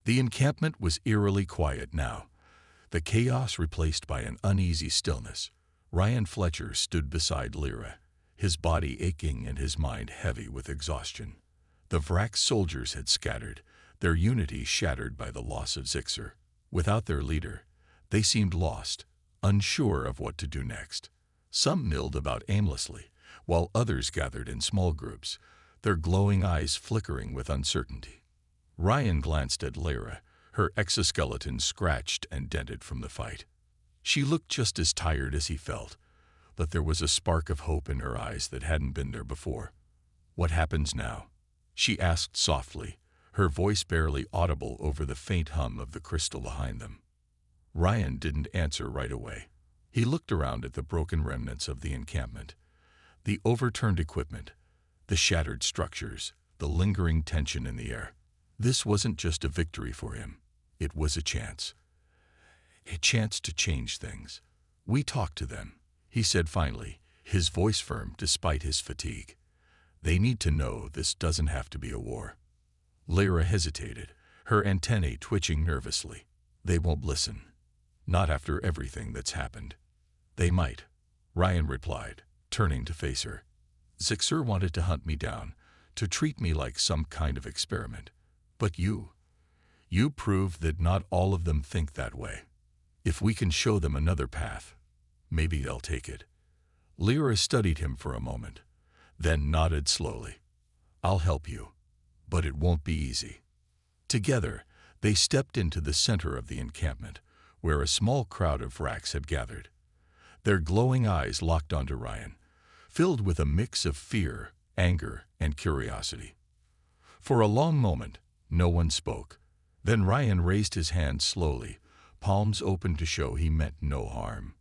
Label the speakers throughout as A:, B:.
A: The encampment was eerily quiet now, the chaos replaced by an uneasy stillness. Ryan Fletcher stood beside Lyra, his body aching and his mind heavy with exhaustion. The Vrax soldiers had scattered, their unity shattered by the loss of Zixer. Without their leader, they seemed lost, unsure of what to do next. Some milled about aimlessly, while others gathered in small groups, their glowing eyes flickering with uncertainty. Ryan glanced at Lyra, her exoskeleton scratched and dented from the fight. She looked just as tired as he felt, but there was a spark of hope in her eyes that hadn't been there before. "What happens now?" she asked softly, her voice barely audible over the faint hum of the crystal behind them. Ryan didn't answer right away. He looked around at the broken remnants of the encampment, the overturned equipment, the shattered structures, the lingering tension in the air. This wasn't just a victory for him. It was a chance. A chance to change things. "We talked to them," he said finally, his voice firm despite his fatigue. "They need to know this doesn't have to be a war." Lyra hesitated, her antennae twitching nervously. "They won't listen. Not after everything that's happened." "They might," Ryan replied, turning to face her. "Zixer wanted to hunt me down, to treat me like some kind of experiment. But you proved that not all of them think that way. If we can show them another path, maybe they'll take it." Lyra studied him for a moment, then nodded slowly. "I'll help you, but it won't be easy." Together, they stepped into the center of the encampment, where a small crowd of Vrax had gathered. Their glowing eyes locked onto Ryan, filled with a mix of fear, anger, and curiosity. For a long moment, no one spoke. Then Ryan raised his hand slowly, palms open to show he meant no harm.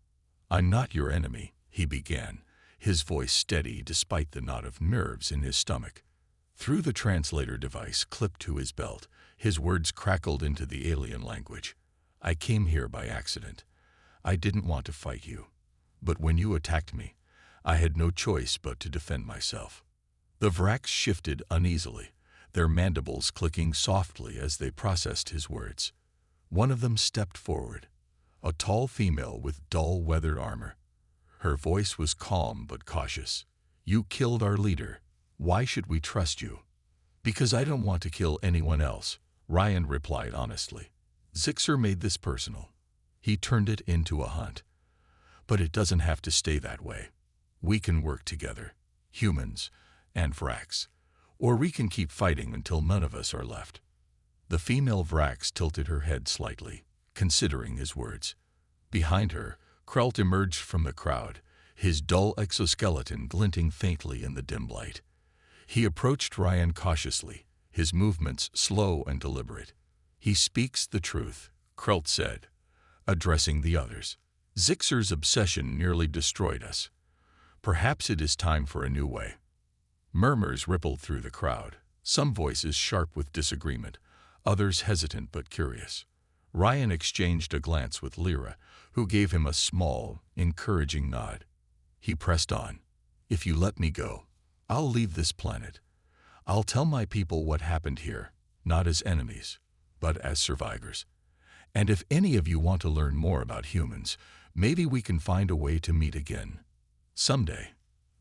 A: "I'm not your enemy," he began, his voice steady despite the knot of nerves in his stomach. Through the translator device clipped to his belt, his words crackled into the alien language. "I came here by accident. I didn't want to fight you. But when you attacked me, I had no choice but to defend myself." The Vrax shifted uneasily, their mandibles clicking softly as they processed his words. One of them stepped forward, a tall female with dull weathered armor. Her voice was calm but cautious. "You killed our leader. Why should we trust you?" "Because I don't want to kill anyone else," Ryan replied honestly. "Zixer made this personal. He turned it into a hunt. But it doesn't have to stay that way. We can work together, humans and Vrax, or we can keep fighting until none of us are left." The female Vrax tilted her head slightly, considering his words. Behind her, Krelt emerged from the crowd, his dull exoskeleton glinting faintly in the dim light. He approached Ryan cautiously, his movements slow and deliberate. "He speaks the truth," Krelt said, addressing the others. "Zixer's obsession nearly destroyed us. Perhaps it is time for a new way." Murmurs rippled through the crowd, some voices sharp with disagreement, others hesitant but curious. Ryan exchanged a glance with Lyra, who gave him a small, encouraging nod. He pressed on. "If you let me go, I'll leave this planet. I'll tell my people what happened here, not as enemies, but as survivors. And if any of you want to learn more about humans, maybe we can find a way to meet again. Someday."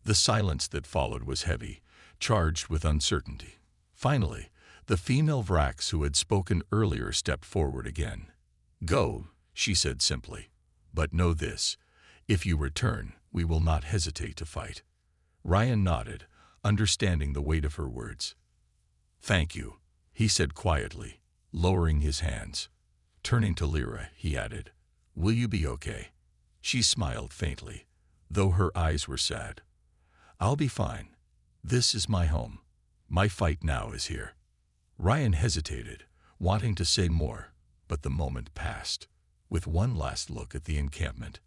A: The silence that followed was heavy, charged with uncertainty. Finally, the female Vrax who had spoken earlier stepped forward again. "Go," she said simply. "But know this, if you return, we will not hesitate to fight." Ryan nodded, understanding the weight of her words. "Thank you," he said quietly, lowering his hands. Turning to Lyra, he added, "Will you be okay?" She smiled faintly, though her eyes were sad. "I'll be fine. This is my home. My fight now is here." Ryan hesitated, wanting to say more, but the moment passed. With one last look at the encampment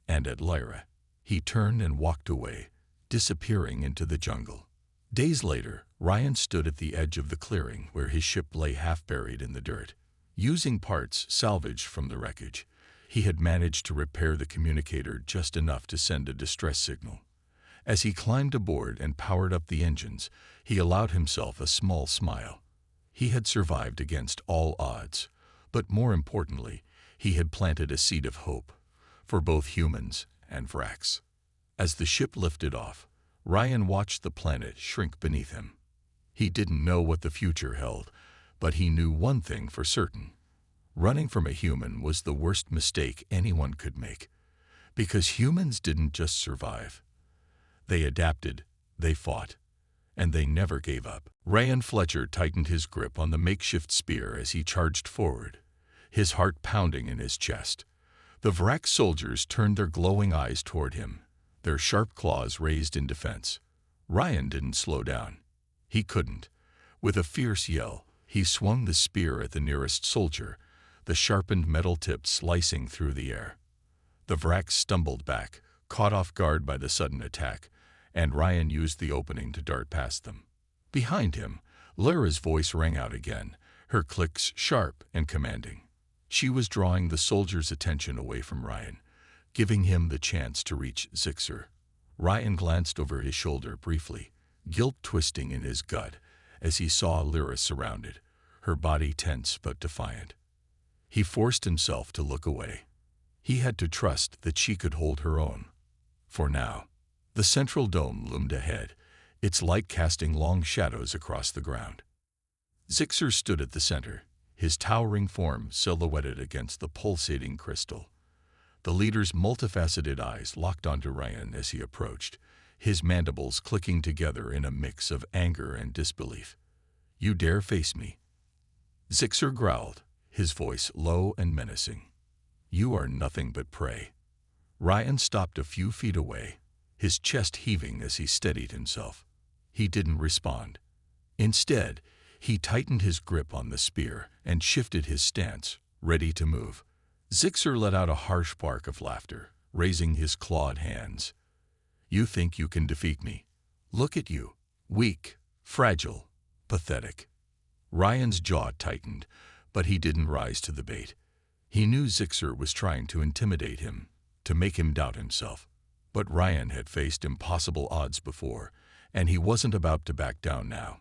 A: and at Lyra, he turned and walked away, disappearing into the jungle. Days later, Ryan stood at the edge of the clearing where his ship lay half buried in the dirt. Using parts salvaged from the wreckage, he had managed to repair the communicator just enough to send a distress signal. As he climbed aboard and powered up the engines, he allowed himself a small smile. He had survived against all odds, but more importantly, he had planted a seed of hope for both humans and Vrax. As the ship lifted off, Ryan watched the planet shrink beneath him. He didn't know what the future held, but he knew one thing for certain. Running from a human was the worst mistake anyone could make, because humans didn't just survive. They adapted, they fought, and they never gave up. Ryan Fletcher tightened his grip on the makeshift spear as he charged forward, his heart pounding in his chest. The Vrax soldiers turned their glowing eyes toward him, their sharp claws raised in defense. Ryan didn't slow down. He couldn't. With a fierce yell, he swung the spear at the nearest soldier, the sharpened metal tip slicing through the air. The Vrax stumbled back, caught off guard by the sudden attack, and Ryan used the opening to dart past them. Behind him, Lyra's voice rang out again, her clicks sharp and commanding. She was drawing the soldier's attention away from Ryan, giving him the chance to reach Zixer. Ryan glanced over his shoulder briefly, guilt twisting in his gut as he saw Lyra surrounded, her body tense but defiant. He forced himself to look away. He had to trust that she could hold her own. For now, the central dome loomed ahead, its light casting long shadows across the ground. Zixer stood at the center, his towering form silhouetted against the pulsating crystal. The leader's multifaceted eyes locked onto Ryan as he approached, his mandibles clicking together in a mix of anger and disbelief. "You dare face me?" Zixer growled, his voice low and menacing. "You are nothing but prey." Ryan stopped a few feet away, his chest heaving as he steadied himself. He didn't respond. Instead, he tightened his grip on the spear and shifted his stance, ready to move. Zixer let out a harsh bark of laughter, raising his clawed hands. "You think you can defeat me? Look at you, weak, fragile, pathetic." Ryan's jaw tightened, but he didn't rise to the bait. He knew Zixer was trying to intimidate him, to make him doubt himself. But Ryan had faced impossible odds before, and he wasn't about to back down now.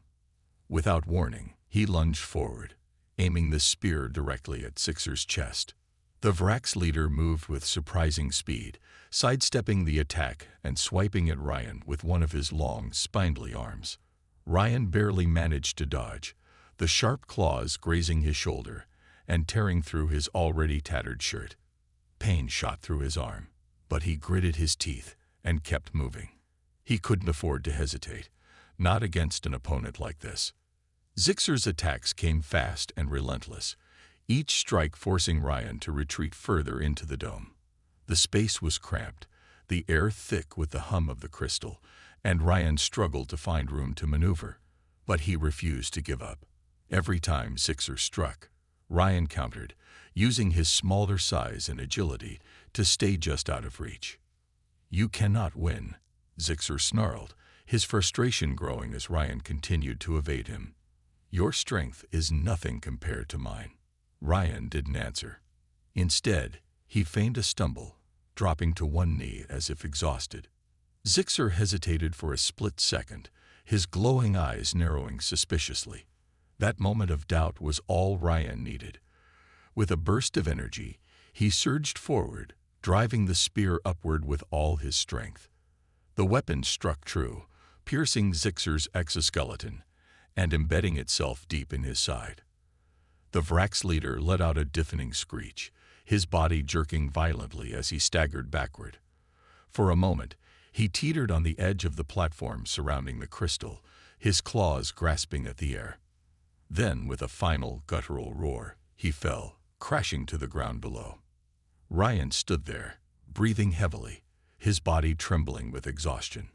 A: Without warning, he lunged forward, aiming the spear directly at Zixer's chest. The Vrax leader moved with surprising speed, sidestepping the attack and swiping at Ryan with one of his long, spindly arms. Ryan barely managed to dodge, the sharp claws grazing his shoulder and tearing through his already tattered shirt. Pain shot through his arm, but he gritted his teeth and kept moving. He couldn't afford to hesitate, not against an opponent like this. Zixer's attacks came fast and relentless, each strike forcing Ryan to retreat further into the dome. The space was cramped, the air thick with the hum of the crystal, and Ryan struggled to find room to maneuver. But he refused to give up. Every time Zixer struck, Ryan countered, using his smaller size and agility to stay just out of reach. "You cannot win," Zixer snarled, his frustration growing as Ryan continued to evade him. "Your strength is nothing compared to mine." Ryan didn't answer. Instead, he feigned a stumble, dropping to one knee as if exhausted. Zixer hesitated for a split second, his glowing eyes narrowing suspiciously. That moment of doubt was all Ryan needed. With a burst of energy, he surged forward, driving the spear upward with all his strength. The weapon struck true, piercing Zixer's exoskeleton and embedding itself deep in his side. The Vrax leader let out a deafening screech, his body jerking violently as he staggered backward. For a moment, he teetered on the edge of the platform surrounding the crystal, his claws grasping at the air. Then, with a final guttural roar, he fell, crashing to the ground below. Ryan stood there, breathing heavily, his body trembling with exhaustion.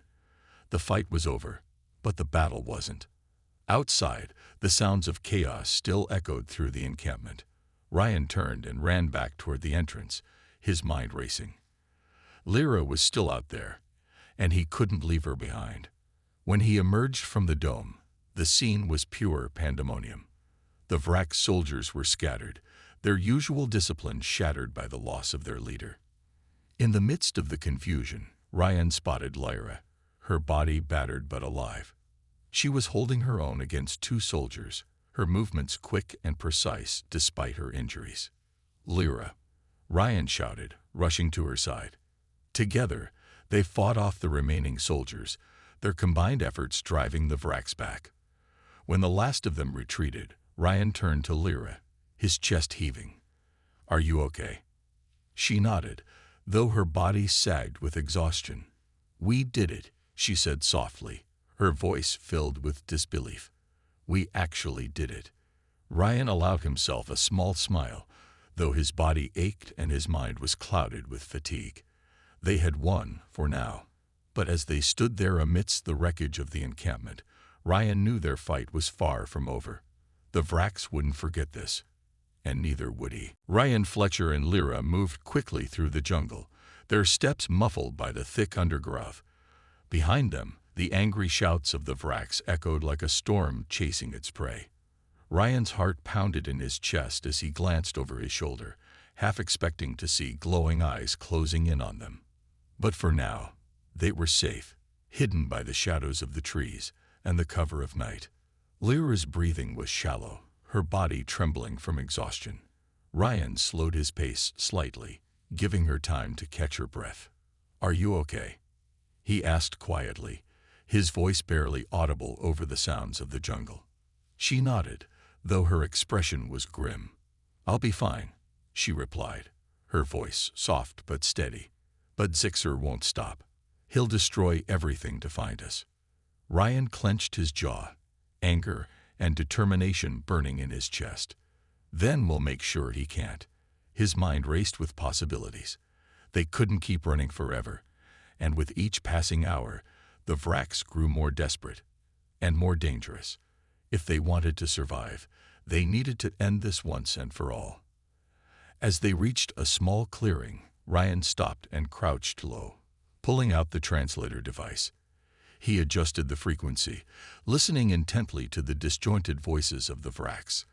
A: The fight was over, but the battle wasn't. Outside, the sounds of chaos still echoed through the encampment. Ryan turned and ran back toward the entrance, his mind racing. Lyra was still out there, and he couldn't leave her behind. When he emerged from the dome, the scene was pure pandemonium. The Vrax soldiers were scattered, their usual discipline shattered by the loss of their leader. In the midst of the confusion, Ryan spotted Lyra, her body battered but alive. She was holding her own against two soldiers, her movements quick and precise despite her injuries. "Lyra!" Ryan shouted, rushing to her side. Together, they fought off the remaining soldiers, their combined efforts driving the Vrax back. When the last of them retreated, Ryan turned to Lyra, his chest heaving. "Are you okay?" She nodded, though her body sagged with exhaustion. "We did it," she said softly, her voice filled with disbelief. "We actually did it." Ryan allowed himself a small smile, though his body ached and his mind was clouded with fatigue. They had won, for now. But as they stood there amidst the wreckage of the encampment, Ryan knew their fight was far from over. The Vrax wouldn't forget this, and neither would he. Ryan, Fletcher, and Lyra moved quickly through the jungle, their steps muffled by the thick undergrowth. Behind them, the angry shouts of the Vrax echoed like a storm chasing its prey. Ryan's heart pounded in his chest as he glanced over his shoulder, half expecting to see glowing eyes closing in on them. But for now, they were safe, hidden by the shadows of the trees and the cover of night. Lyra's breathing was shallow, her body trembling from exhaustion. Ryan slowed his pace slightly, giving her time to catch her breath. "Are you okay?" he asked quietly, his voice barely audible over the sounds of the jungle. She nodded, though her expression was grim. "I'll be fine," she replied, her voice soft but steady. "But Zixer won't stop. He'll destroy everything to find us." Ryan clenched his jaw, anger and determination burning in his chest. "Then we'll make sure he can't." His mind raced with possibilities. They couldn't keep running forever, and with each passing hour, the Vrax grew more desperate and more dangerous. If they wanted to survive, they needed to end this once and for all. As they reached a small clearing, Ryan stopped and crouched low, pulling out the translator device. He adjusted the frequency, listening intently to the disjointed voices of the Vrax.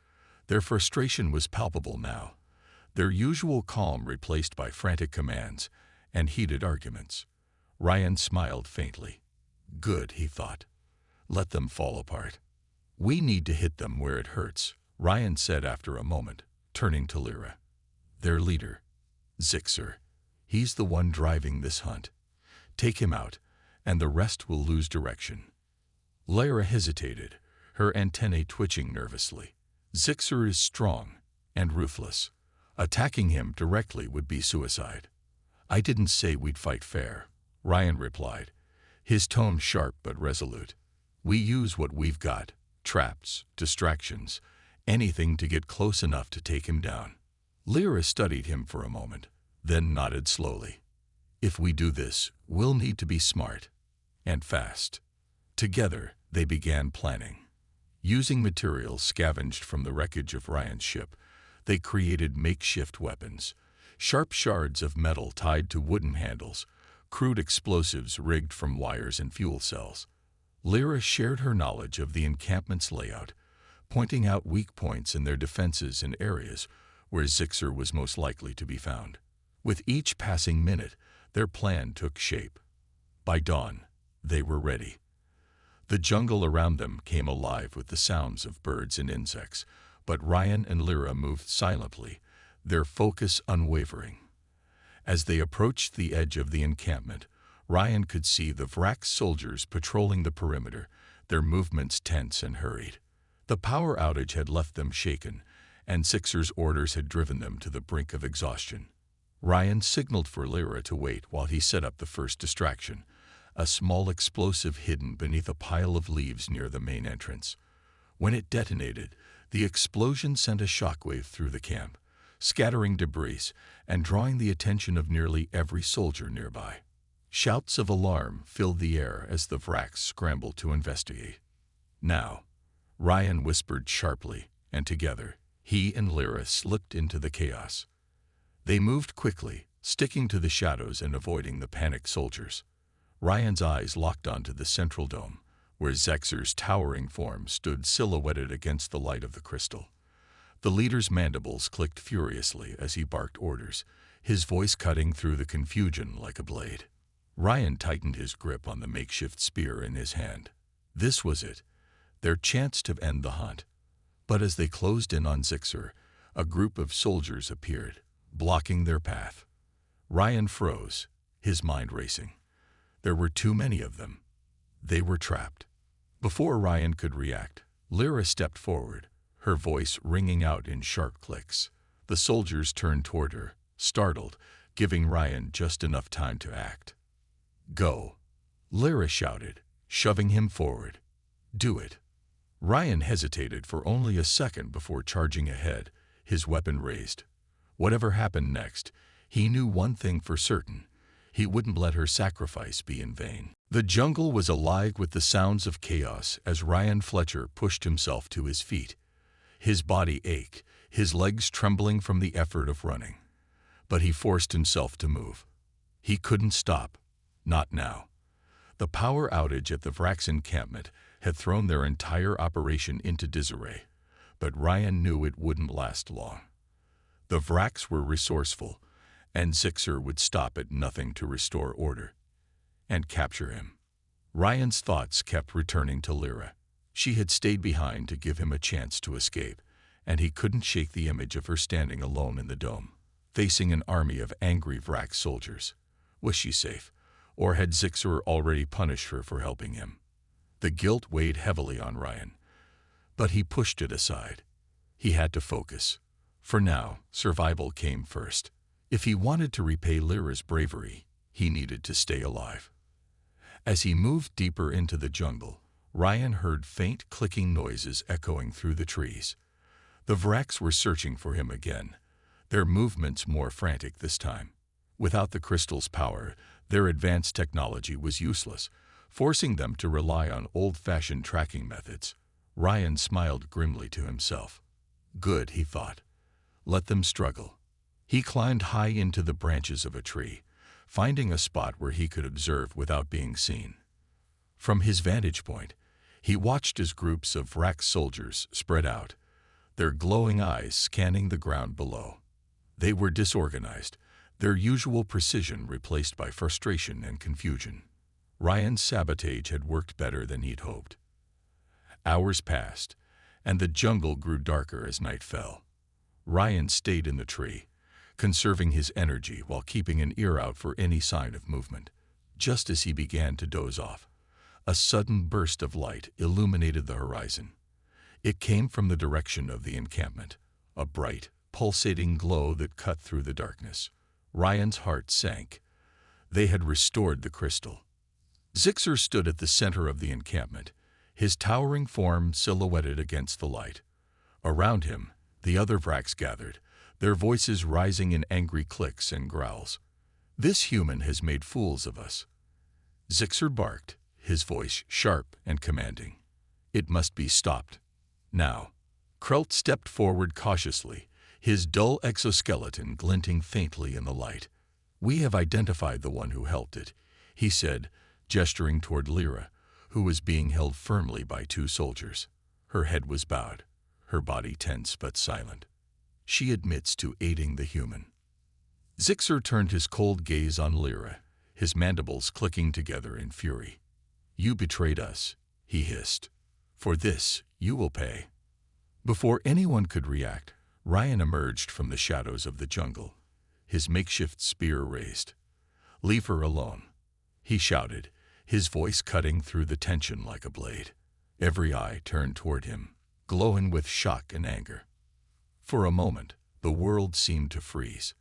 A: Their frustration was palpable now, their usual calm replaced by frantic commands and heated arguments. Ryan smiled faintly. "Good," he thought. "Let them fall apart." "We need to hit them where it hurts," Ryan said after a moment, turning to Lyra. "Their leader, Zixer. He's the one driving this hunt. Take him out, and the rest will lose direction." Lyra hesitated, her antennae twitching nervously. "Zixer is strong and ruthless. Attacking him directly would be suicide." "I didn't say we'd fight fair," Ryan replied, his tone sharp but resolute. "We use what we've got, traps, distractions, anything to get close enough to take him down." Lyra studied him for a moment, then nodded slowly. "If we do this, we'll need to be smart and fast." Together, they began planning. Using materials scavenged from the wreckage of Ryan's ship, they created makeshift weapons, sharp shards of metal tied to wooden handles, crude explosives rigged from wires and fuel cells. Lyra shared her knowledge of the encampment's layout, pointing out weak points in their defenses and areas where Zixer was most likely to be found. With each passing minute, their plan took shape. By dawn, they were ready. The jungle around them came alive with the sounds of birds and insects, but Ryan and Lyra moved silently, their focus unwavering. As they approached the edge of the encampment, Ryan could see the Vrax soldiers patrolling the perimeter, their movements tense and hurried. The power outage had left them shaken, and Zixer's orders had driven them to the brink of exhaustion. Ryan signaled for Lyra to wait while he set up the first distraction, a small explosive hidden beneath a pile of leaves near the main entrance. When it detonated, the explosion sent a shockwave through the camp, scattering debris and drawing the attention of nearly every soldier nearby. Shouts of alarm filled the air as the Vrax scrambled to investigate. "Now," Ryan whispered sharply, and together, he and Lyra slipped into the chaos. They moved quickly, sticking to the shadows and avoiding the panicked soldiers. Ryan's eyes locked onto the central dome, where Zixer's towering form stood silhouetted against the light of the crystal. The leader's mandibles clicked furiously as he barked orders, his voice cutting through the confusion like a blade. Ryan tightened his grip on the makeshift spear in his hand. This was it, their chance to end the hunt. But as they closed in on Zixer, a group of soldiers appeared, blocking their path. Ryan froze, his mind racing. There were too many of them. They were trapped. Before Ryan could react, Lyra stepped forward, her voice ringing out in sharp clicks. The soldiers turned toward her, startled, giving Ryan just enough time to act. "Go," Lyra shouted, shoving him forward. "Do it." Ryan hesitated for only a second before charging ahead, his weapon raised. Whatever happened next, he knew one thing for certain: he wouldn't let her sacrifice be in vain. The jungle was alive with the sounds of chaos as Ryan Fletcher pushed himself to his feet. His body ached, his legs trembling from the effort of running. But he forced himself to move. He couldn't stop. Not now. The power outage at the Vrax encampment had thrown their entire operation into disarray, but Ryan knew it wouldn't last long. The Vrax were resourceful, and Zixer would stop at nothing to restore order and capture him. Ryan's thoughts kept returning to Lyra. She had stayed behind to give him a chance to escape, and he couldn't shake the image of her standing alone in the dome, facing an army of angry Vrax soldiers. Was she safe, or had Zixer already punished her for helping him? The guilt weighed heavily on Ryan, but he pushed it aside. He had to focus. For now, survival came first. If he wanted to repay Lyra's bravery, he needed to stay alive. As he moved deeper into the jungle, Ryan heard faint clicking noises echoing through the trees. The Vrax were searching for him again, their movements more frantic this time. Without the crystal's power, their advanced technology was useless, forcing them to rely on old-fashioned tracking methods. Ryan smiled grimly to himself. Good, he thought. Let them struggle. He climbed high into the branches of a tree, finding a spot where he could observe without being seen. From his vantage point, he watched as groups of Vrax soldiers spread out, their glowing eyes scanning the ground below. They were disorganized, their usual precision replaced by frustration and confusion. Ryan's sabotage had worked better than he'd hoped. Hours passed, and the jungle grew darker as night fell. Ryan stayed in the tree, conserving his energy while keeping an ear out for any sign of movement. Just as he began to doze off, a sudden burst of light illuminated the horizon. It came from the direction of the encampment, a bright, pulsating glow that cut through the darkness. Ryan's heart sank. They had restored the crystal. Zixer stood at the center of the encampment, his towering form silhouetted against the light. Around him, the other Vrax gathered, their voices rising in angry clicks and growls. "This human has made fools of us." Zixer barked, his voice sharp and commanding. "It must be stopped. Now." Krelt stepped forward cautiously, his dull exoskeleton glinting faintly in the light. "We have identified the one who helped it," he said, gesturing toward Lyra, who was being held firmly by two soldiers. Her head was bowed, her body tense but silent. "She admits to aiding the human." Zixer turned his cold gaze on Lyra, his mandibles clicking together in fury. "You betrayed us," he hissed. "For this, you will pay." Before anyone could react, Ryan emerged from the shadows of the jungle, his makeshift spear raised. "Leave her alone," he shouted, his voice cutting through the tension like a blade. Every eye turned toward him, glowing with shock and anger. For a moment, the world seemed to freeze.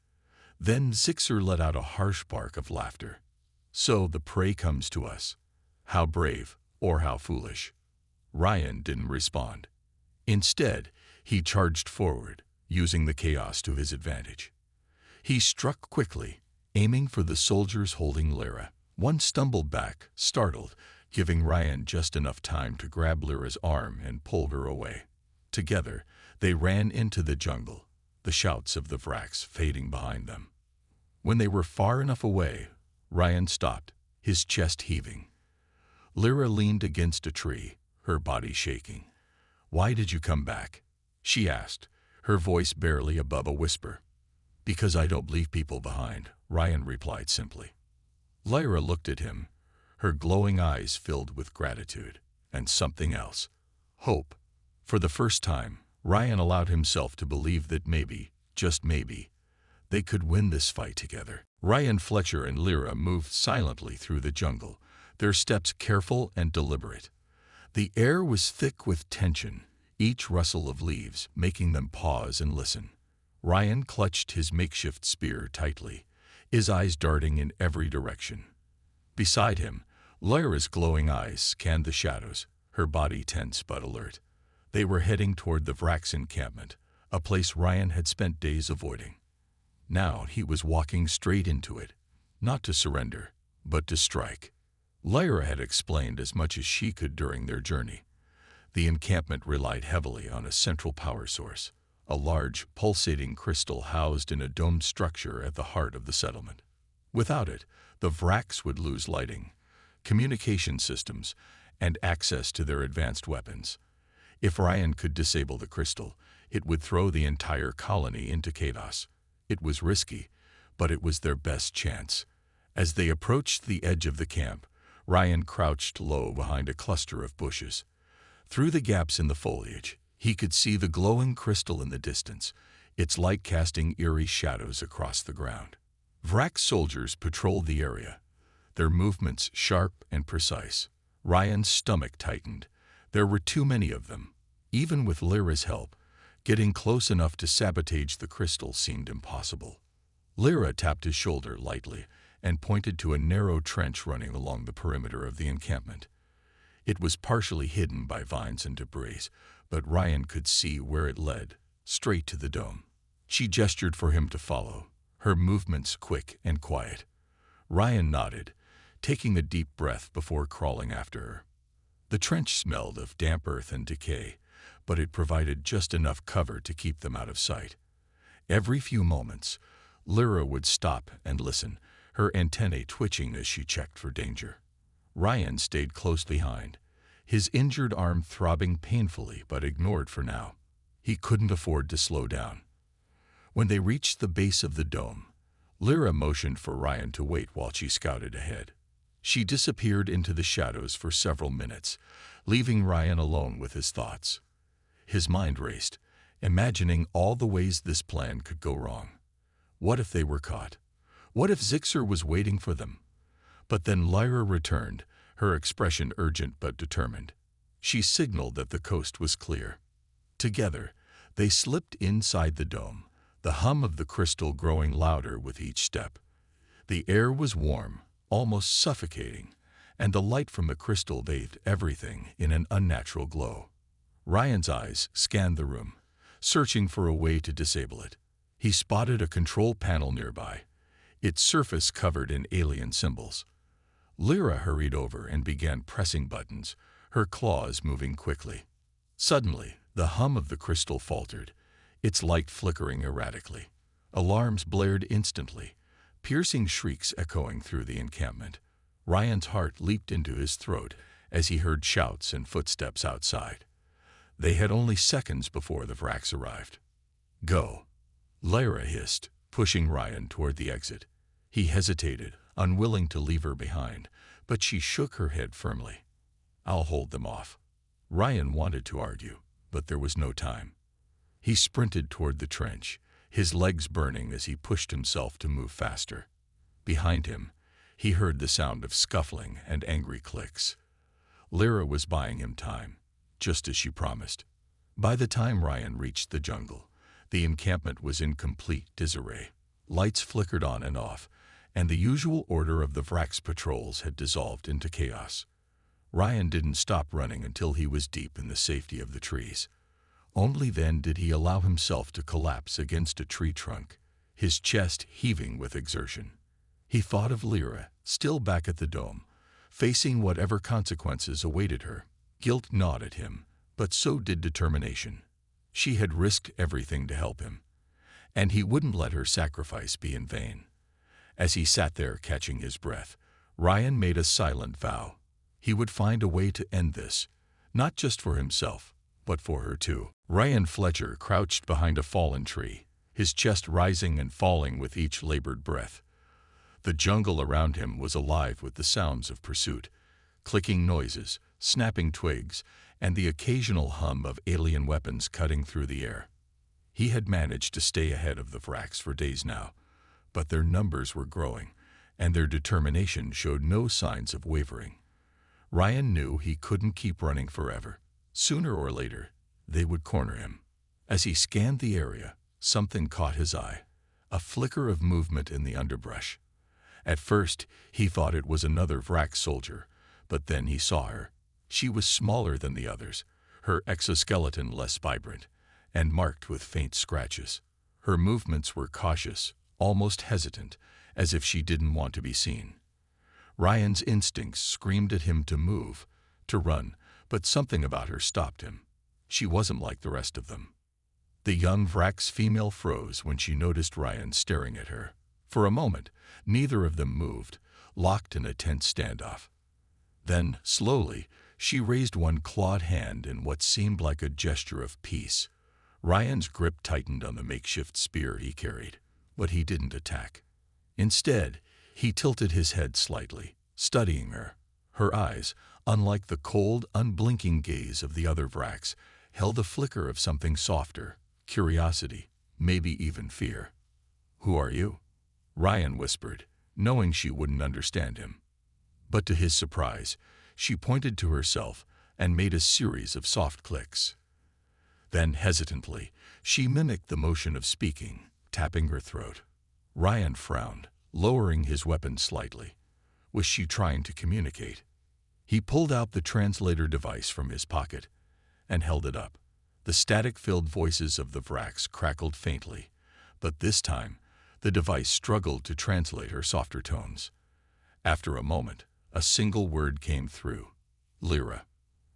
A: Then Zixer let out a harsh bark of laughter. "So the prey comes to us. How brave, or how foolish." Ryan didn't respond. Instead, he charged forward, using the chaos to his advantage. He struck quickly, aiming for the soldiers holding Lyra. One stumbled back, startled, giving Ryan just enough time to grab Lyra's arm and pull her away. Together, they ran into the jungle, the shouts of the Vrax fading behind them. When they were far enough away, Ryan stopped, his chest heaving. Lyra leaned against a tree, her body shaking. "Why did you come back?" she asked, her voice barely above a whisper. "Because I don't leave people behind," Ryan replied simply. Lyra looked at him, her glowing eyes filled with gratitude, and something else. Hope. For the first time, Ryan allowed himself to believe that maybe, just maybe, they could win this fight together. Ryan, Fletcher, and Lyra moved silently through the jungle, their steps careful and deliberate. The air was thick with tension, each rustle of leaves making them pause and listen. Ryan clutched his makeshift spear tightly, his eyes darting in every direction. Beside him, Lyra's glowing eyes scanned the shadows, her body tense but alert. They were heading toward the Vrax encampment, a place Ryan had spent days avoiding. Now he was walking straight into it, not to surrender, but to strike. Lyra had explained as much as she could during their journey. The encampment relied heavily on a central power source, a large, pulsating crystal housed in a domed structure at the heart of the settlement. Without it, the Vrax would lose lighting, communication systems, and access to their advanced weapons. If Ryan could disable the crystal, it would throw the entire colony into chaos. It was risky, but it was their best chance. As they approached the edge of the camp, Ryan crouched low behind a cluster of bushes. Through the gaps in the foliage, he could see the glowing crystal in the distance, its light casting eerie shadows across the ground. Vrax soldiers patrolled the area, their movements sharp and precise. Ryan's stomach tightened. There were too many of them. Even with Lyra's help, getting close enough to sabotage the crystal seemed impossible. Lyra tapped his shoulder lightly and pointed to a narrow trench running along the perimeter of the encampment. It was partially hidden by vines and debris, but Ryan could see where it led, straight to the dome. She gestured for him to follow, her movements quick and quiet. Ryan nodded, taking a deep breath before crawling after her. The trench smelled of damp earth and decay, but it provided just enough cover to keep them out of sight. Every few moments, Lyra would stop and listen, her antennae twitching as she checked for danger. Ryan stayed close behind, his injured arm throbbing painfully but ignored for now. He couldn't afford to slow down. When they reached the base of the dome, Lyra motioned for Ryan to wait while she scouted ahead. She disappeared into the shadows for several minutes, leaving Ryan alone with his thoughts. His mind raced, imagining all the ways this plan could go wrong. What if they were caught? What if Zixer was waiting for them? But then Lyra returned, her expression urgent but determined. She signaled that the coast was clear. Together, they slipped inside the dome, the hum of the crystal growing louder with each step. The air was warm, almost suffocating, and the light from the crystal bathed everything in an unnatural glow. Ryan's eyes scanned the room, searching for a way to disable it. He spotted a control panel nearby, its surface covered in alien symbols. Lyra hurried over and began pressing buttons, her claws moving quickly. Suddenly, the hum of the crystal faltered, its light flickering erratically. Alarms blared instantly, piercing shrieks echoing through the encampment. Ryan's heart leaped into his throat as he heard shouts and footsteps outside. They had only seconds before the Vrax arrived. "Go," Lyra hissed, pushing Ryan toward the exit. He hesitated, unwilling to leave her behind, but she shook her head firmly. "I'll hold them off." Ryan wanted to argue, but there was no time. He sprinted toward the trench, his legs burning as he pushed himself to move faster. Behind him, he heard the sound of scuffling and angry clicks. Lyra was buying him time, just as she promised. By the time Ryan reached the jungle, the encampment was in complete disarray. Lights flickered on and off, and the usual order of the Vrax patrols had dissolved into chaos. Ryan didn't stop running until he was deep in the safety of the trees. Only then did he allow himself to collapse against a tree trunk, his chest heaving with exertion. He thought of Lyra, still back at the dome, facing whatever consequences awaited her. Guilt gnawed at him, but so did determination. She had risked everything to help him, and he wouldn't let her sacrifice be in vain. As he sat there catching his breath, Ryan made a silent vow. He would find a way to end this, not just for himself, but for her too. Ryan Fletcher crouched behind a fallen tree, his chest rising and falling with each labored breath. The jungle around him was alive with the sounds of pursuit, clicking noises, snapping twigs, and the occasional hum of alien weapons cutting through the air. He had managed to stay ahead of the Vraks for days now, but their numbers were growing, and their determination showed no signs of wavering. Ryan knew he couldn't keep running forever. Sooner or later, they would corner him. As he scanned the area, something caught his eye, a flicker of movement in the underbrush. At first, he thought it was another Vrak soldier, but then he saw her. She was smaller than the others, her exoskeleton less vibrant, and marked with faint scratches. Her movements were cautious, almost hesitant, as if she didn't want to be seen. Ryan's instincts screamed at him to move, to run, but something about her stopped him. She wasn't like the rest of them. The young Vrak's female froze when she noticed Ryan staring at her. For a moment, neither of them moved, locked in a tense standoff. Then, slowly, she raised one clawed hand in what seemed like a gesture of peace. Ryan's grip tightened on the makeshift spear he carried, but he didn't attack. Instead, he tilted his head slightly, studying her. Her eyes, unlike the cold, unblinking gaze of the other Vraks, held a flicker of something softer, curiosity, maybe even fear. "Who are you?" Ryan whispered, knowing she wouldn't understand him. But to his surprise, she pointed to herself and made a series of soft clicks. Then, hesitantly, she mimicked the motion of speaking, tapping her throat. Ryan frowned, lowering his weapon slightly. Was she trying to communicate? He pulled out the translator device from his pocket and held it up. The static-filled voices of the Vraks crackled faintly, but this time, the device struggled to translate her softer tones. After a moment, a single word came through. "Lyra."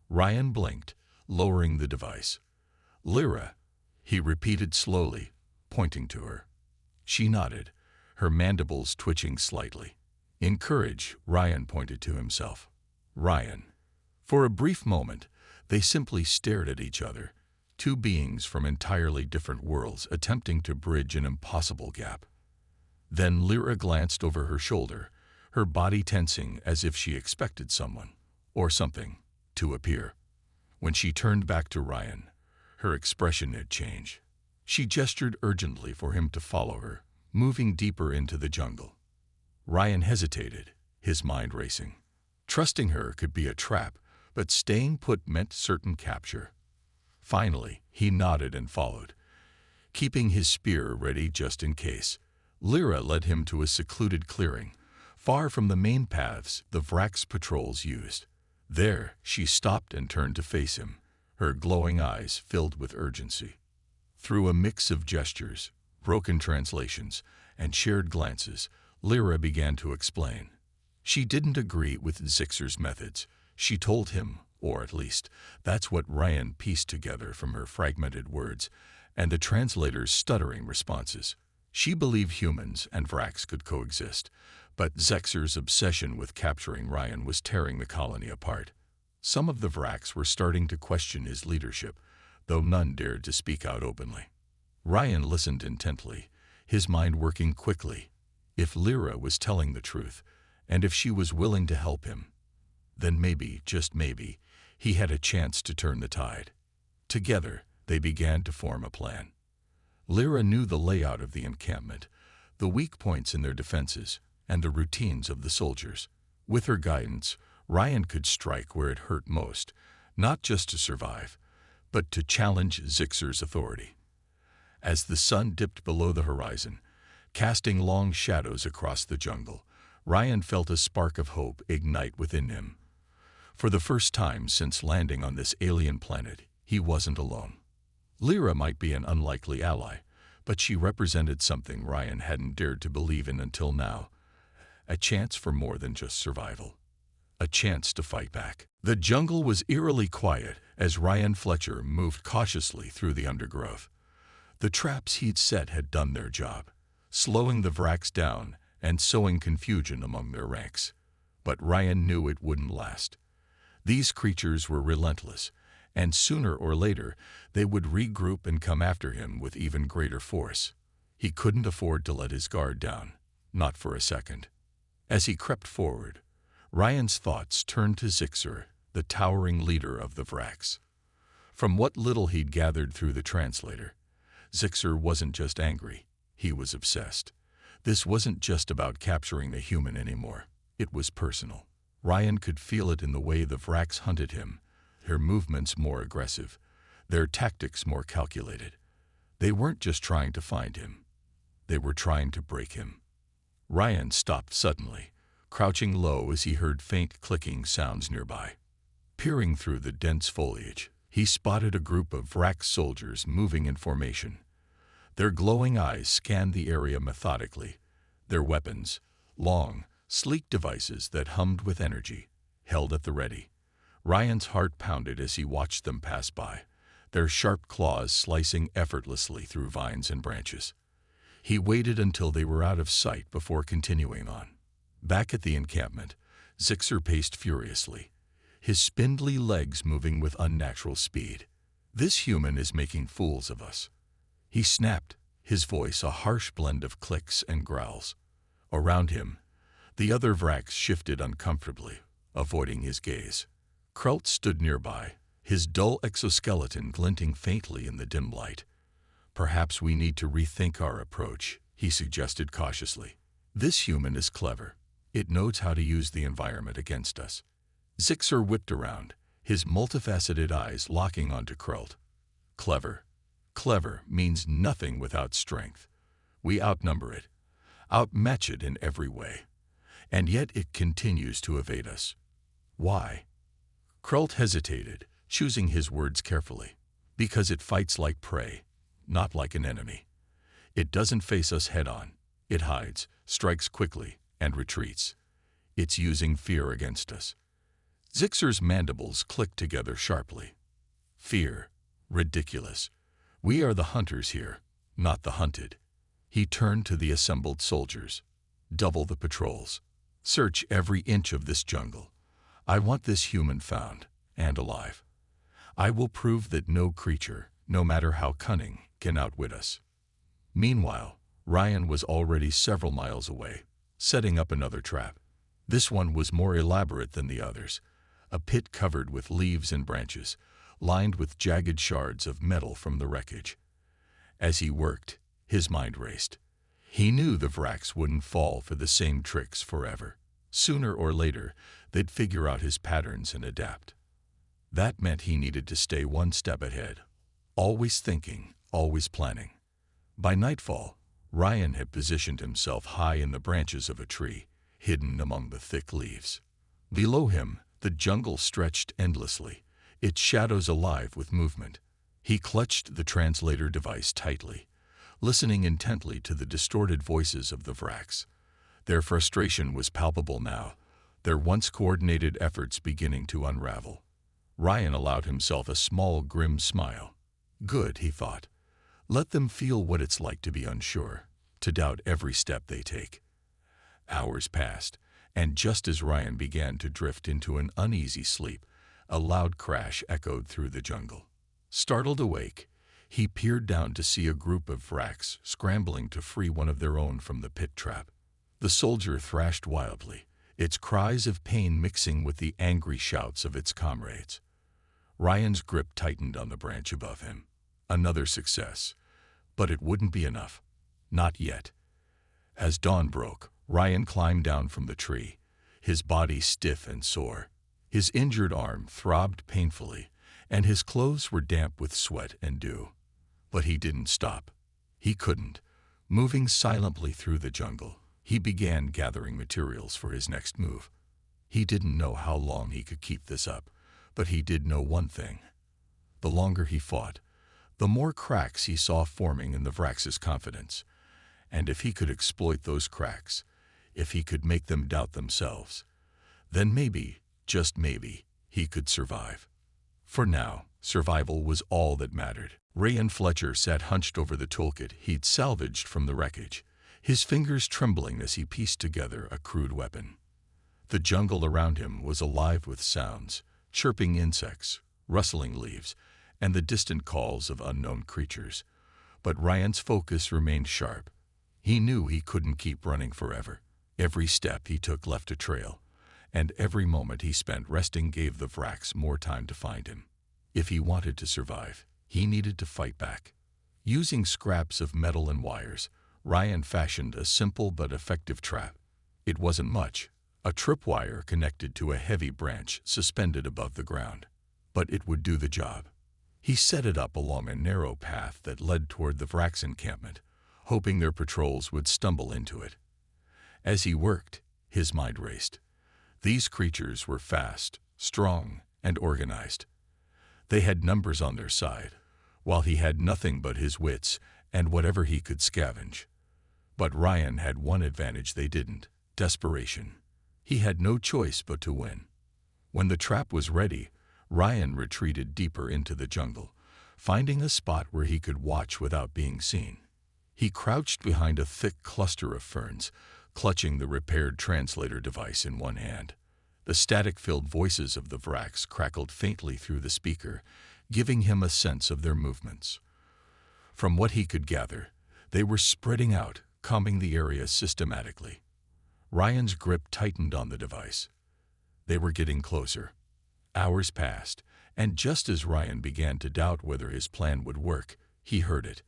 A: Ryan blinked, lowering the device. "Lyra," he repeated slowly, pointing to her. She nodded, her mandibles twitching slightly. In courage, Ryan pointed to himself. "Ryan." For a brief moment, they simply stared at each other, two beings from entirely different worlds attempting to bridge an impossible gap. Then Lyra glanced over her shoulder, her body tensing as if she expected someone, or something, to appear. When she turned back to Ryan, her expression had changed. She gestured urgently for him to follow her, moving deeper into the jungle. Ryan hesitated, his mind racing. Trusting her could be a trap, but staying put meant certain capture. Finally, he nodded and followed, keeping his spear ready just in case. Lyra led him to a secluded clearing, far from the main paths the Vraks patrols used. There, she stopped and turned to face him, her glowing eyes filled with urgency. Through a mix of gestures, broken translations, and shared glances, Lyra began to explain. She didn't agree with Zixer's methods. She told him, or at least, that's what Ryan pieced together from her fragmented words and the translator's stuttering responses. She believed humans and Vraks could coexist, but Zexer's obsession with capturing Ryan was tearing the colony apart. Some of the Vraks were starting to question his leadership, though none dared to speak out openly. Ryan listened intently, his mind working quickly. If Lyra was telling the truth, and if she was willing to help him, then maybe, just maybe, he had a chance to turn the tide. Together, they began to form a plan. Lyra knew the layout of the encampment, the weak points in their defenses, and the routines of the soldiers. With her guidance, Ryan could strike where it hurt most, not just to survive, but to challenge Zixer's authority. As the sun dipped below the horizon, casting long shadows across the jungle, Ryan felt a spark of hope ignite within him. For the first time since landing on this alien planet, he wasn't alone. Lyra might be an unlikely ally, but she represented something Ryan hadn't dared to believe in until now. A chance for more than just survival. A chance to fight back. The jungle was eerily quiet as Ryan Fletcher moved cautiously through the undergrowth. The traps he'd set had done their job, slowing the Vraks down and sowing confusion among their ranks. But Ryan knew it wouldn't last. These creatures were relentless, and sooner or later they would regroup and come after him with even greater force. He couldn't afford to let his guard down, not for a second. As he crept forward, Ryan's thoughts turned to Zixer, the towering leader of the Vrax. From what little he'd gathered through the translator, Zixer wasn't just angry, he was obsessed. This wasn't just about capturing the human anymore, it was personal. Ryan could feel it in the way the Vrax hunted him, their movements more aggressive, their tactics more calculated. They weren't just trying to find him, they were trying to break him. Ryan stopped suddenly, crouching low as he heard faint clicking sounds nearby. Peering through the dense foliage, he spotted a group of Vrax soldiers moving in formation. Their glowing eyes scanned the area methodically, their weapons, long, sleek devices that hummed with energy, held at the ready. Ryan's heart pounded as he watched them pass by, their sharp claws slicing effortlessly through vines and branches. He waited until they were out of sight before continuing on. Back at the encampment, Zixer paced furiously, his spindly legs moving with unnatural speed. "This human is making fools of us," he snapped, his voice a harsh blend of clicks and growls. Around him, the other Vrax shifted uncomfortably, avoiding his gaze. Krelt stood nearby, his dull exoskeleton glinting faintly in the dim light. "Perhaps we need to rethink our approach," he suggested cautiously. "This human is clever. It knows how to use the environment against us." Zixer whipped around, his multifaceted eyes locking onto Krelt. "Clever. Clever means nothing without strength. We outnumber it, outmatch it in every way. And yet it continues to evade us. Why?" Krelt hesitated, choosing his words carefully. "Because it fights like prey, not like an enemy. It doesn't face us head-on. It hides, strikes quickly, and retreats. It's using fear against us." Zixer's mandibles clicked together sharply. "Fear. Ridiculous. We are the hunters here, not the hunted." He turned to the assembled soldiers. "Double the patrols. Search every inch of this jungle. I want this human found, and alive. I will prove that no creature, no matter how cunning, can outwit us." Meanwhile, Ryan was already several miles away, setting up another trap. This one was more elaborate than the others, a pit covered with leaves and branches, lined with jagged shards of metal from the wreckage. As he worked, his mind raced. He knew the Vrax wouldn't fall for the same tricks forever. Sooner or later, they'd figure out his patterns and adapt. That meant he needed to stay one step ahead, always thinking, always planning. By nightfall, Ryan had positioned himself high in the branches of a tree, hidden among the thick leaves. Below him, the jungle stretched endlessly, its shadows alive with movement. He clutched the translator device tightly, listening intently to the distorted voices of the Vrax. Their frustration was palpable now, their once coordinated efforts beginning to unravel. Ryan allowed himself a small, grim smile. Good, he thought. Let them feel what it's like to be unsure, to doubt every step they take. Hours passed, and just as Ryan began to drift into an uneasy sleep, a loud crash echoed through the jungle. Startled awake, he peered down to see a group of Vrax scrambling to free one of their own from the pit trap. The soldier thrashed wildly, its cries of pain mixing with the angry shouts of its comrades. Ryan's grip tightened on the branch above him. Another success. But it wouldn't be enough. Not yet. As dawn broke, Ryan climbed down from the tree, his body stiff and sore. His injured arm throbbed painfully, and his clothes were damp with sweat and dew. But he didn't stop. He couldn't. Moving silently through the jungle, he began gathering materials for his next move. He didn't know how long he could keep this up, but he did know one thing. The longer he fought, the more cracks he saw forming in the Vrax's confidence. And if he could exploit those cracks, if he could make them doubt themselves, then maybe, just maybe, he could survive. For now, survival was all that mattered. Ryan Fletcher sat hunched over the toolkit he'd salvaged from the wreckage, his fingers trembling as he pieced together a crude weapon. The jungle around him was alive with sounds, chirping insects, rustling leaves, and the distant calls of unknown creatures. But Ryan's focus remained sharp. He knew he couldn't keep running forever. Every step he took left a trail, and every moment he spent resting gave the Vrax more time to find him. If he wanted to survive, he needed to fight back. Using scraps of metal and wires, Ryan fashioned a simple but effective trap. It wasn't much, a tripwire connected to a heavy branch suspended above the ground. But it would do the job. He set it up along a narrow path that led toward the Vrax encampment, hoping their patrols would stumble into it. As he worked, his mind raced. These creatures were fast, strong, and organized. They had numbers on their side, while he had nothing but his wits and whatever he could scavenge. But Ryan had one advantage they didn't: desperation. He had no choice but to win. When the trap was ready, Ryan retreated deeper into the jungle, finding a spot where he could watch without being seen. He crouched behind a thick cluster of ferns, clutching the repaired translator device in one hand. The static-filled voices of the Vrax crackled faintly through the speaker, giving him a sense of their movements. From what he could gather, they were spreading out, combing the area systematically. Ryan's grip tightened on the device. They were getting closer. Hours passed, and just as Ryan began to doubt whether his plan would work, he heard it.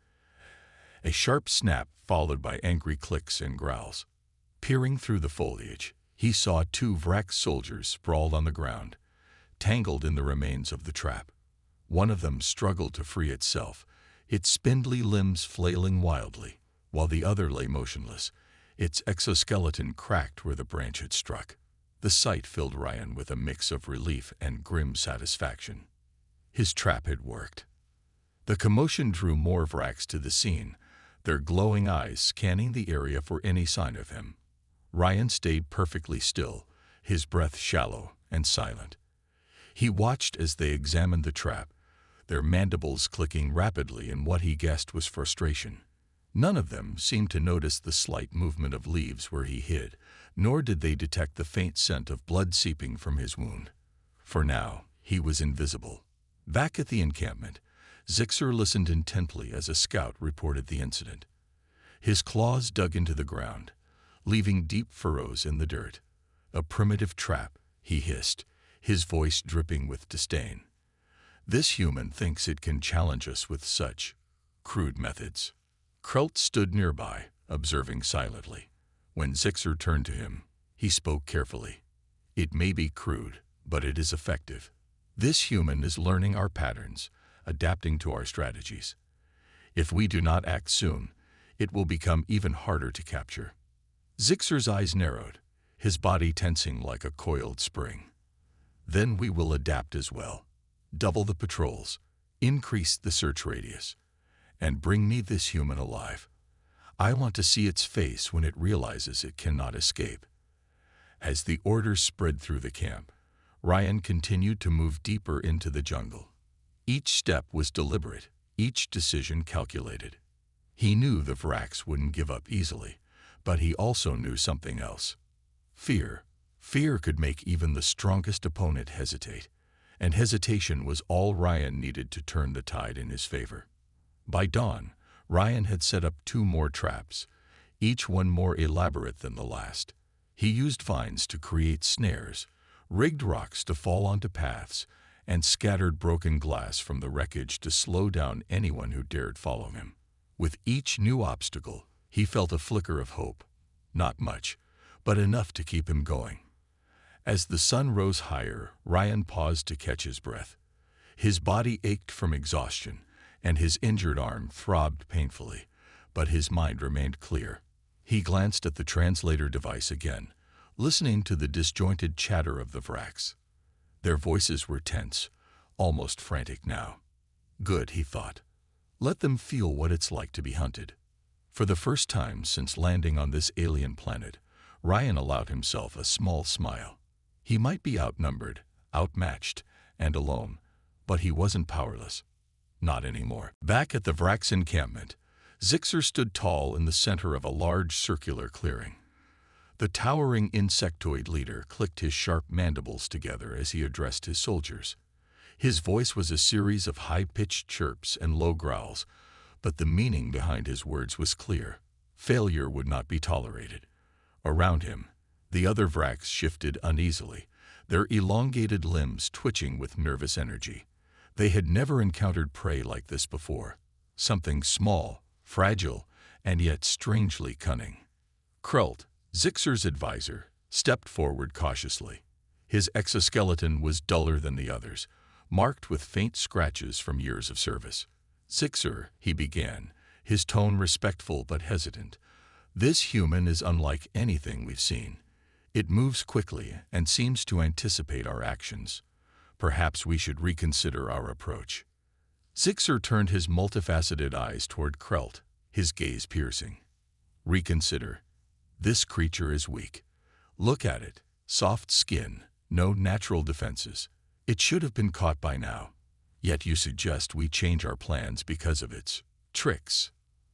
A: A sharp snap followed by angry clicks and growls. Peering through the foliage, he saw two Vrax soldiers sprawled on the ground, tangled in the remains of the trap. One of them struggled to free itself, its spindly limbs flailing wildly, while the other lay motionless, its exoskeleton cracked where the branch had struck. The sight filled Ryan with a mix of relief and grim satisfaction. His trap had worked. The commotion drew more Vrax to the scene, their glowing eyes scanning the area for any sign of him. Ryan stayed perfectly still, his breath shallow and silent. He watched as they examined the trap, their mandibles clicking rapidly in what he guessed was frustration. None of them seemed to notice the slight movement of leaves where he hid, nor did they detect the faint scent of blood seeping from his wound. For now, he was invisible. Back at the encampment, Zixer listened intently as a scout reported the incident. His claws dug into the ground, leaving deep furrows in the dirt. "A primitive trap," he hissed, his voice dripping with disdain. "This human thinks it can challenge us with such crude methods." Krelt stood nearby, observing silently. When Zixer turned to him, he spoke carefully. "It may be crude, but it is effective. This human is learning our patterns, adapting to our strategies. If we do not act soon, it will become even harder to capture." Zixer's eyes narrowed, his body tensing like a coiled spring. "Then we will adapt as well. Double the patrols, increase the search radius, and bring me this human alive. I want to see its face when it realizes it cannot escape." As the orders spread through the camp, Ryan continued to move deeper into the jungle. Each step was deliberate, each decision calculated. He knew the Vrax wouldn't give up easily, but he also knew something else. Fear. Fear could make even the strongest opponent hesitate, and hesitation was all Ryan needed to turn the tide in his favor. By dawn, Ryan had set up 2 more traps, each one more elaborate than the last. He used vines to create snares, rigged rocks to fall onto paths, and scattered broken glass from the wreckage to slow down anyone who dared follow him. With each new obstacle, he felt a flicker of hope. Not much, but enough to keep him going. As the sun rose higher, Ryan paused to catch his breath. His body ached from exhaustion, and his injured arm throbbed painfully, but his mind remained clear. He glanced at the translator device again, listening to the disjointed chatter of the Vrax. Their voices were tense, almost frantic now. Good, he thought. Let them feel what it's like to be hunted. For the first time since landing on this alien planet, Ryan allowed himself a small smile. He might be outnumbered, outmatched, and alone, but he wasn't powerless. Not anymore. Back at the Vrax encampment, Zixer stood tall in the center of a large circular clearing. The towering insectoid leader clicked his sharp mandibles together as he addressed his soldiers. His voice was a series of high-pitched chirps and low growls, but the meaning behind his words was clear. Failure would not be tolerated. Around him, The other Vraks shifted uneasily, their elongated limbs twitching with nervous energy. They had never encountered prey like this before, something small, fragile, and yet strangely cunning. Krult, Zixer's advisor, stepped forward cautiously. His exoskeleton was duller than the others, marked with faint scratches from years of service. "Zixer," he began, his tone respectful but hesitant, "this human is unlike anything we've seen. It moves quickly and seems to anticipate our actions. Perhaps we should reconsider our approach." Zixer turned his multifaceted eyes toward Krult, his gaze piercing. "Reconsider. This creature is weak. Look at it. Soft skin, no natural defenses. It should have been caught by now. Yet you suggest we change our plans because of its tricks."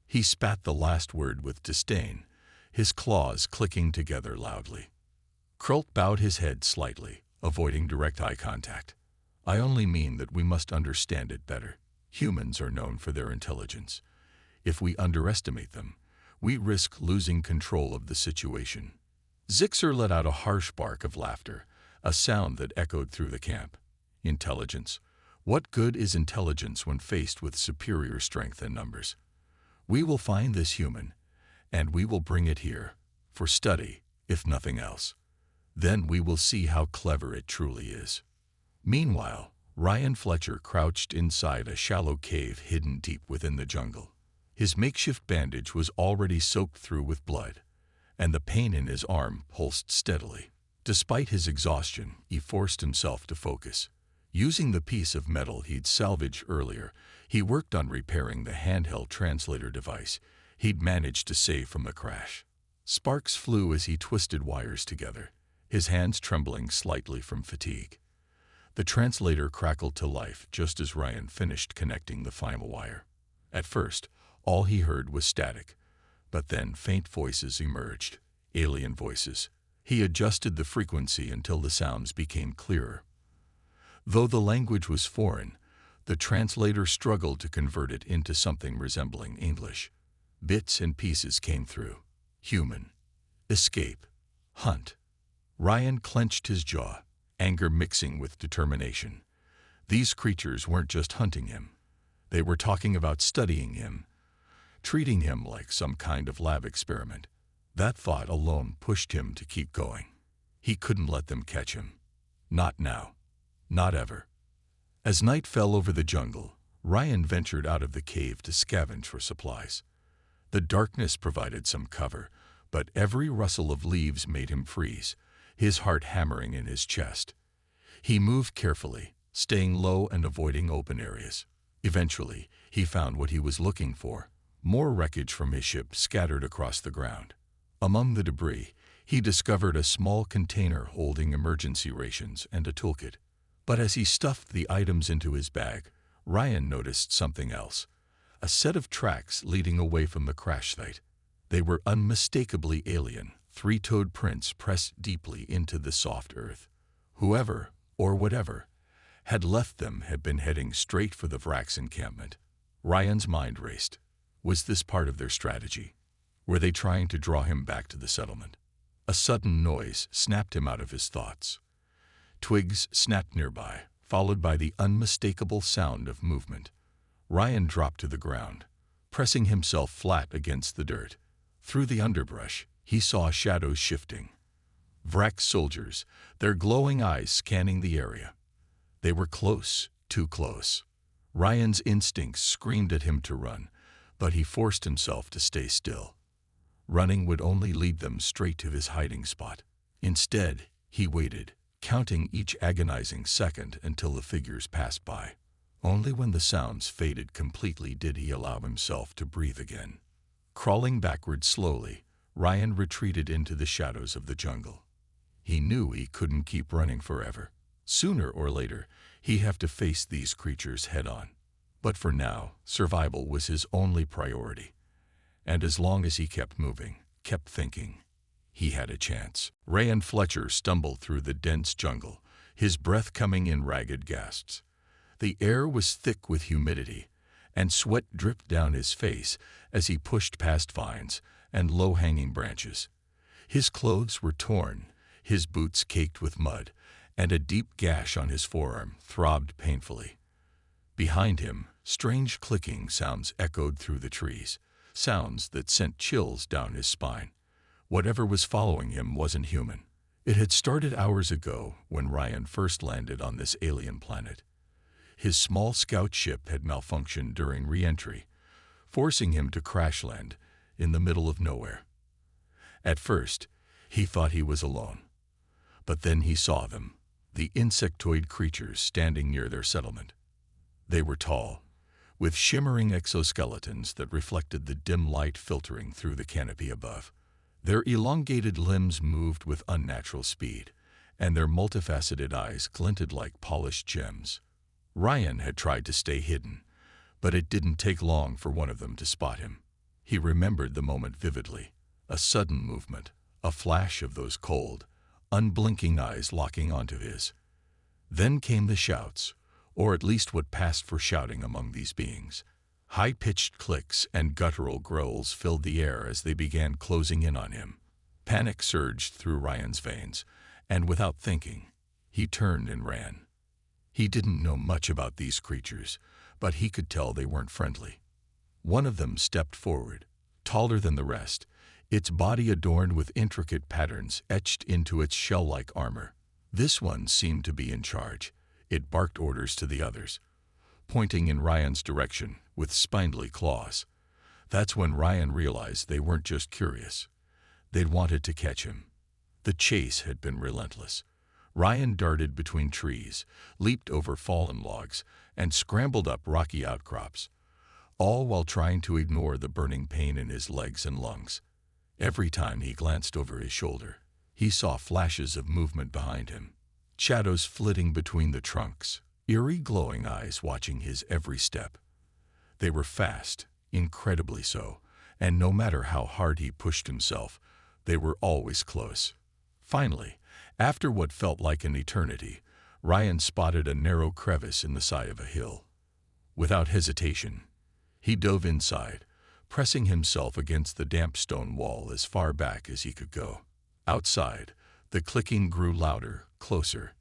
A: He spat the last word with disdain, his claws clicking together loudly. Krult bowed his head slightly, avoiding direct eye contact. "I only mean that we must understand it better. Humans are known for their intelligence. If we underestimate them, we risk losing control of the situation." Zixer let out a harsh bark of laughter, a sound that echoed through the camp. "Intelligence? What good is intelligence when faced with superior strength and numbers? We will find this human, and we will bring it here, for study, if nothing else. Then we will see how clever it truly is." Meanwhile, Ryan Fletcher crouched inside a shallow cave hidden deep within the jungle. His makeshift bandage was already soaked through with blood, and the pain in his arm pulsed steadily. Despite his exhaustion, he forced himself to focus. Using the piece of metal he'd salvaged earlier, he worked on repairing the handheld translator device he'd managed to save from the crash. Sparks flew as he twisted wires together, his hands trembling slightly from fatigue. The translator crackled to life just as Ryan finished connecting the final wire. At first, all he heard was static, but then faint voices emerged, alien voices. He adjusted the frequency until the sounds became clearer. Though the language was foreign, the translator struggled to convert it into something resembling English. Bits and pieces came through. Human. Escape. Hunt. Ryan clenched his jaw, anger mixing with determination. These creatures weren't just hunting him. They were talking about studying him, treating him like some kind of lab experiment. That thought alone pushed him to keep going. He couldn't let them catch him. Not now. Not ever. As night fell over the jungle, Ryan ventured out of the cave to scavenge for supplies. The darkness provided some cover, but every rustle of leaves made him freeze, his heart hammering in his chest. He moved carefully, staying low and avoiding open areas. Eventually, he found what he was looking for, more wreckage from his ship scattered across the ground. Among the debris, he discovered a small container holding emergency rations and a toolkit. But as he stuffed the items into his bag, Ryan noticed something else. A set of tracks leading away from the crash site. They were unmistakably alien, three-toed prints pressed deeply into the soft earth. Whoever, or whatever, had left them had been heading straight for the Vraks encampment. Ryan's mind raced. Was this part of their strategy? Were they trying to draw him back to the settlement? A sudden noise snapped him out of his thoughts. Twigs snapped nearby, followed by the unmistakable sound of movement. Ryan dropped to the ground, pressing himself flat against the dirt. Through the underbrush, he saw shadows shifting. Vrak soldiers, their glowing eyes scanning the area. They were close, too close. Ryan's instincts screamed at him to run, but he forced himself to stay still. Running would only lead them straight to his hiding spot. Instead, he waited, counting each agonizing second until the figures passed by. Only when the sounds faded completely did he allow himself to breathe again. Crawling backward slowly, Ryan retreated into the shadows of the jungle. He knew he couldn't keep running forever. Sooner or later, he'd have to face these creatures head-on. But for now, survival was his only priority. And as long as he kept moving, kept thinking, he had a chance. Ryan Fletcher stumbled through the dense jungle, his breath coming in ragged gasps. The air was thick with humidity, and sweat dripped down his face as he pushed past vines and low-hanging branches. His clothes were torn, his boots caked with mud, and a deep gash on his forearm throbbed painfully. Behind him, strange clicking sounds echoed through the trees, sounds that sent chills down his spine. Whatever was following him wasn't human. It had started hours ago when Ryan first landed on this alien planet. His small scout ship had malfunctioned during re-entry, forcing him to crash land in the middle of nowhere. At first, he thought he was alone. But then he saw them, the insectoid creatures standing near their settlement. They were tall, with shimmering exoskeletons that reflected the dim light filtering through the canopy above. Their elongated limbs moved with unnatural speed, and their multifaceted eyes glinted like polished gems. Ryan had tried to stay hidden, but it didn't take long for one of them to spot him. He remembered the moment vividly, a sudden movement, a flash of those cold, unblinking eyes locking onto his. Then came the shouts, or at least what passed for shouting among these beings. High-pitched clicks and guttural growls filled the air as they began closing in on him. Panic surged through Ryan's veins, and without thinking, he turned and ran. He didn't know much about these creatures, but he could tell they weren't friendly. One of them stepped forward, taller than the rest, its body adorned with intricate patterns etched into its shell-like armor. This one seemed to be in charge. It barked orders to the others, pointing in Ryan's direction with spindly claws. That's when Ryan realized they weren't just curious. They'd wanted to catch him. The chase had been relentless. Ryan darted between trees, leaped over fallen logs, and scrambled up rocky outcrops, all while trying to ignore the burning pain in his legs and lungs. Every time he glanced over his shoulder, he saw flashes of movement behind him, shadows flitting between the trunks, eerie glowing eyes watching his every step. They were fast, incredibly so, and no matter how hard he pushed himself, they were always close. Finally, after what felt like an eternity, Ryan spotted a narrow crevice in the side of a hill. Without hesitation, he dove inside, pressing himself against the damp stone wall as far back as he could go. Outside, the clicking grew louder, closer.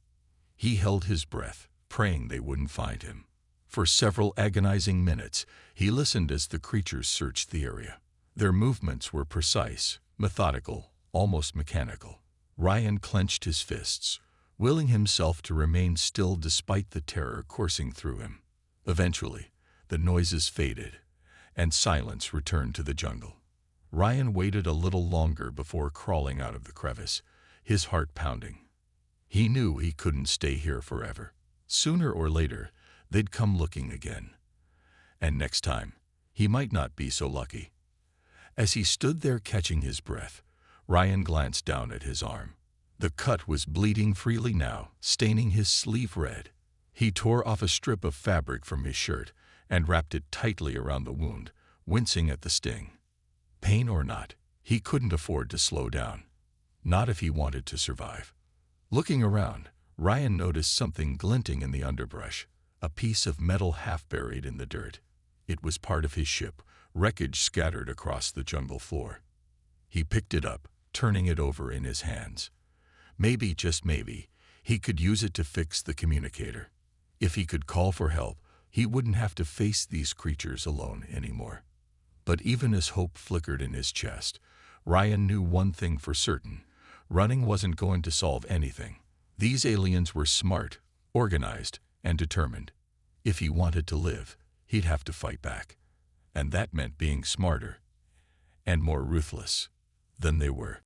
A: He held his breath, praying they wouldn't find him. For several agonizing minutes, he listened as the creatures searched the area. Their movements were precise, methodical, almost mechanical. Ryan clenched his fists, willing himself to remain still despite the terror coursing through him. Eventually, the noises faded, and silence returned to the jungle. Ryan waited a little longer before crawling out of the crevice, his heart pounding. He knew he couldn't stay here forever. Sooner or later, they'd come looking again. And next time, he might not be so lucky. As he stood there catching his breath, Ryan glanced down at his arm. The cut was bleeding freely now, staining his sleeve red. He tore off a strip of fabric from his shirt and wrapped it tightly around the wound, wincing at the sting. Pain or not, he couldn't afford to slow down. Not if he wanted to survive. Looking around, Ryan noticed something glinting in the underbrush, a piece of metal half buried in the dirt. It was part of his ship, wreckage scattered across the jungle floor. He picked it up, turning it over in his hands. Maybe, just maybe, he could use it to fix the communicator. If he could call for help, he wouldn't have to face these creatures alone anymore. But even as hope flickered in his chest, Ryan knew one thing for certain. Running wasn't going to solve anything. These aliens were smart, organized, and determined. If he wanted to live, he'd have to fight back. And that meant being smarter and more ruthless than they were.